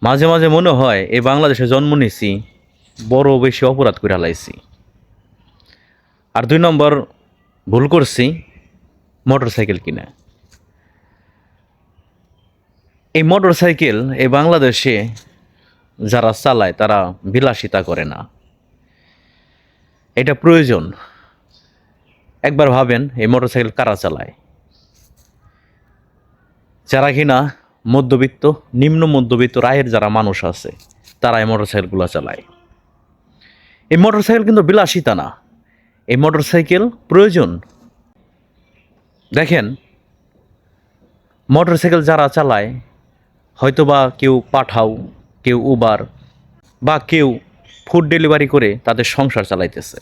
মাঝে মাঝে মনে হয় এই বাংলাদেশে জন্ম নিছি বড় বেশি অপরাধ করে হালাইছি। আর 2 নম্বর, ভুল করছি মোটর সাইকেল কিনা। এই মোটর সাইকেল এই বাংলাদেশে যারা চালায় তারা বিলাসিতা করে না, এটা প্রয়োজন। একবার ভাবেন এই মোটর সাইকেল কারা চালায়? যারা কিনা মধ্যবিত্ত, নিম্ন মধ্যবিত্ত আয়ের যারা মানুষ আছে তারা এই মোটর সাইকেলগুলো চালায়। এই মোটর সাইকেল কিন্তু বিলাসিতা না, এই মোটর সাইকেল প্রয়োজন। দেখেন, মোটর সাইকেল যারা চালায়, হয়তোবা কেউ পাঠাও, কেউ উবার, বা কেউ ফুড ডেলিভারি করে তাদের সংসার চালাইতেছে।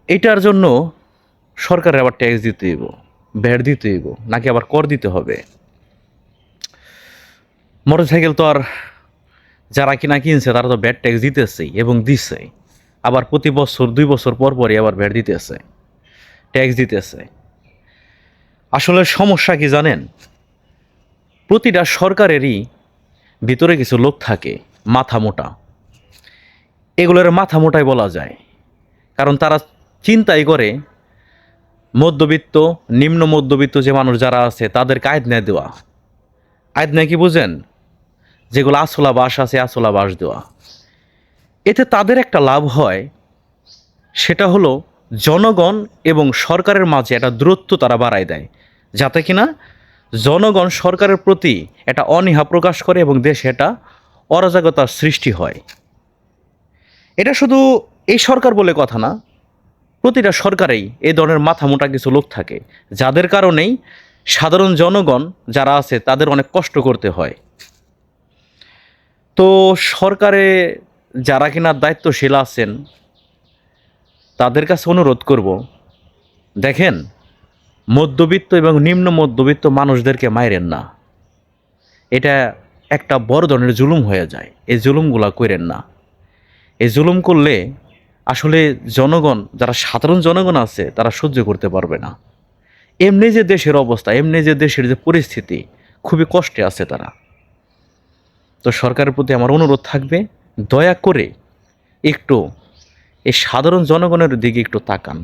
এটার জন্য সরকারের আবার ট্যাক্স দিতে হইব, ভ্যাট দিতে হইব, নাকি আবার কর দিতে হবে? মোটর সাইকেল তো আর যারা কিনা কিনছে তারা তো ভ্যাট ট্যাক্স দিতেছেই এবং দিচ্ছে। আবার প্রতি বছর 2 বছর পর পরই আবার ভ্যাট দিতেছে, ট্যাক্স দিতেছে। আসলে সমস্যা কি জানেন? প্রতিটা সরকারেরই ভিতরে কিছু লোক থাকে মাথা মোটা। এগুলোর মাথা মোটাই বলা যায়, কারণ তারা চিন্তাই করে মধ্যবিত্ত, নিম্ন মধ্যবিত্ত যে মানুষ যারা আছে তাদেরকে আয় ন্যায় দেওয়া। আয় ন্যায় কি বুঝেন? যেগুলো আসলা বাস আছে আসলা বাস দেওয়া। এতে তাদের একটা লাভ হয়, সেটা হলো জনগণ এবং সরকারের মাঝে একটা দূরত্ব তারা বাড়ায় দেয়, যাতে কিনা জনগণ সরকারের প্রতি একটা অনীহা প্রকাশ করে এবং দেশে একটা অরাজকতার সৃষ্টি হয়। এটা শুধু এই সরকার বলে কথা না, প্রতিটা সরকারেই এই ধরনের মাথা মোটা কিছু লোক থাকে, যাদের কারণেই সাধারণ জনগণ যারা আছে তাদের অনেক কষ্ট করতে হয়। তো সরকারে যারা কিনা দায়িত্বশীল আছেন তাদের কাছে অনুরোধ করব, দেখেন, মধ্যবিত্ত এবং নিম্ন মধ্যবিত্ত মানুষদেরকে মাইরেন না। এটা একটা বড় ধরনের জুলুম হয়ে যায়। এই জুলুমগুলা করেন না। এই জুলুম করলে আসলে জনগণ, যারা সাধারণ জনগণ আছে তারা সহ্য করতে পারবে না। এমনি যে দেশের অবস্থা, এমনি যে দেশের যে পরিস্থিতি, খুবই কষ্টে আছে তারা। তো সরকারের প্রতি আমার অনুরোধ থাকবে, দয়া করে একটু এই সাধারণ জনগণের দিকে একটু তাকান।